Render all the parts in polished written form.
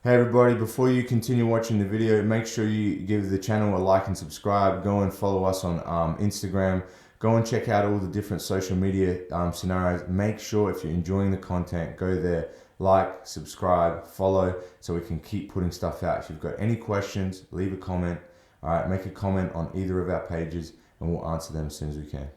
Hey everybody, before you continue watching the video, make sure you give the channel a like and subscribe. Go and follow us on Instagram. Go and check out all the different social media scenarios. Make sure if you're enjoying the content, go there, like, subscribe, follow, so we can keep putting stuff out. If you've got any questions, leave a comment. All right, make a comment on either of our pages and we'll answer them as soon as we can.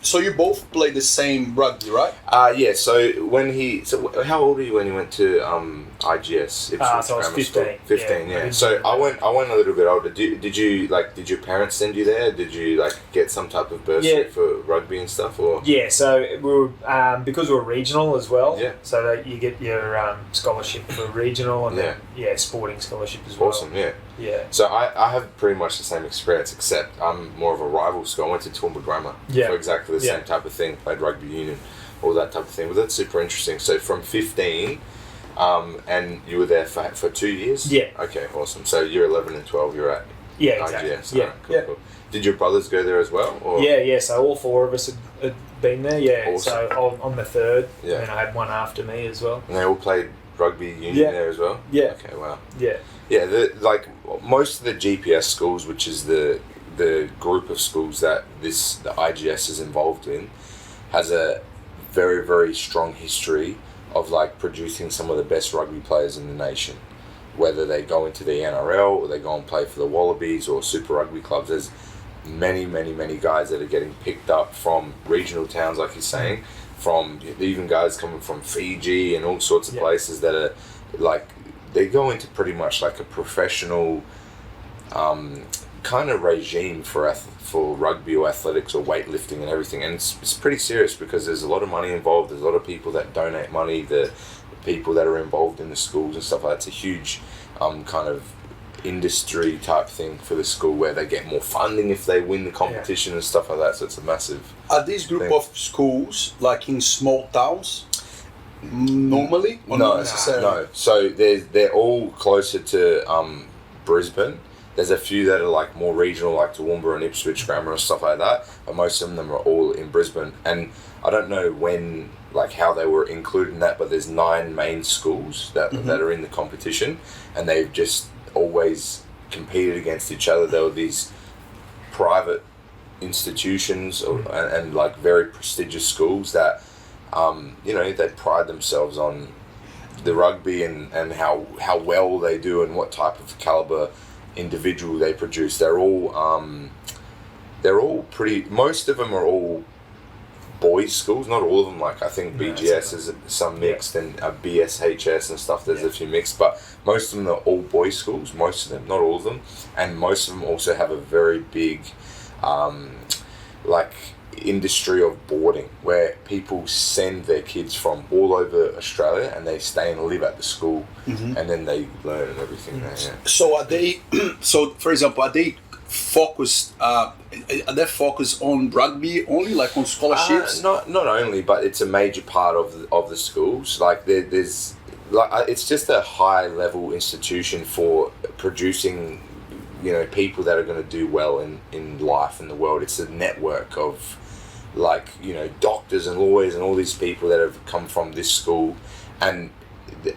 So you both played the same rugby, right? Yeah. So how old were you when you went to IGS? So I was 15. 15. Yeah. So I went a little bit older. Did your parents send you there? Did you get some type of bursary for rugby and stuff, or? Yeah. So we were because we were regional as well. Yeah. So that you get your scholarship for regional and then sporting scholarship as well. Awesome. Yeah. Yeah. So I have pretty much the same experience, except I'm more of a rival school. I went to Toowoomba Grammar for exactly the same type of thing. Played rugby union, all that type of thing. But that's super interesting. So from 15, and you were there for 2 years? Yeah. Okay, awesome. So year 11 and 12, you're at exactly. IGS. Yeah. Right, cool. Did your brothers go there as well? Or? Yeah. So all four of us had been there. Yeah. Awesome. So I'm the third. Yeah. And then I had one after me as well. And they all played rugby union there as well? Yeah. Okay, wow. Yeah. Yeah, most of the GPS schools, which is the group of schools that the IGS is involved in, has a very, very strong history of producing some of the best rugby players in the nation. Whether they go into the NRL or they go and play for the Wallabies or Super Rugby clubs, there's many, many, many guys that are getting picked up from regional towns, like you're saying, from even guys coming from Fiji and all sorts of places that are they go into pretty much like a professional kind of regime for rugby or athletics or weightlifting and everything, and it's pretty serious because there's a lot of money involved. There's a lot of people that donate money, the people that are involved in the schools and stuff like that. It's a huge kind of industry type thing for the school where they get more funding if they win the competition and stuff like that. So it's a massive. Are these group of schools in small towns? Normally? Or No, not necessarily? no. So they're all closer to Brisbane. There's a few that are more regional, like Toowoomba and Ipswich Grammar and stuff like that. But most of them are all in Brisbane. And I don't know when, how they were included in that, but there's 9 main schools that are in the competition, and they've just always competed against each other. There were these private institutions and very prestigious schools that they pride themselves on the rugby and how well they do and what type of caliber individual they produce. They're all pretty. Most of them are all boys' schools. Not all of them. I think BGS is some mixed and BSHS and stuff. There's a few mixed, but most of them are all boys' schools. Most of them, not all of them, and most of them also have a very big, industry of boarding where people send their kids from all over Australia and they stay and live at the school and then they learn and everything there. Yeah. So are they? So for example, are they focused? Are they focused on rugby only, on scholarships? Not only, but it's a major part of the schools. There's it's just a high level institution for producing people that are going to do well in life in the world. It's a network of doctors and lawyers and all these people that have come from this school, and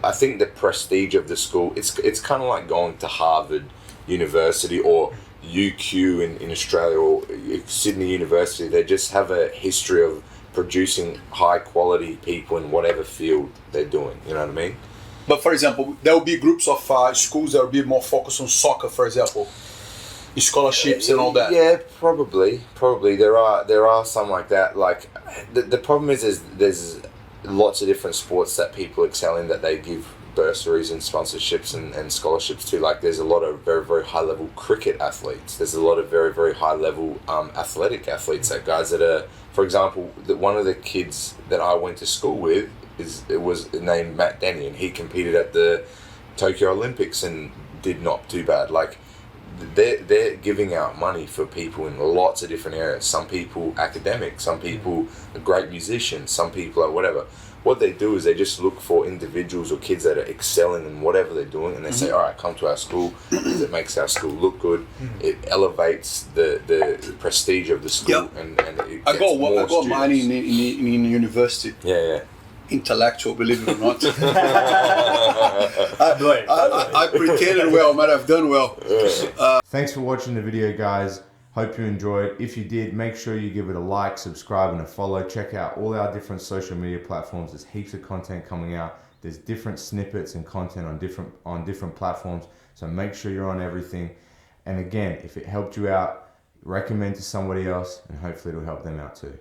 I think the prestige of the school, it's kind of like going to Harvard University or UQ in Australia or Sydney University. They just have a history of producing high quality people in whatever field they're doing, you know what I mean? But for example, there will be groups of schools that will be more focused on soccer, for example, scholarships and all that. Yeah, probably. There are some like that. The problem is there's lots of different sports that people excel in that they give bursaries and sponsorships and scholarships to. There's a lot of very, very high level cricket athletes. There's a lot of very, very high level athletic athletes. Guys that are, for example, one of the kids that I went to school with was named Matt Denny, and he competed at the Tokyo Olympics and did not do bad. Like, they're giving out money for people in lots of different areas. Some people academic, some people are great musicians, some people are whatever. What they do is they just look for individuals or kids that are excelling in whatever they're doing, and they say, all right, come to our school because it makes our school look good. It elevates the prestige of the school, and it gets I got mine in university. Yeah. Intellectual, believe it or not. I pretended well, might have done well. Thanks for watching the video, guys. Hope you enjoyed. If you did, make sure you give it a like, subscribe, and a follow. Check out all our different social media platforms. There's heaps of content coming out. There's different snippets and content on different platforms. So make sure you're on everything. And again, if it helped you out, recommend to somebody else, and hopefully it'll help them out too.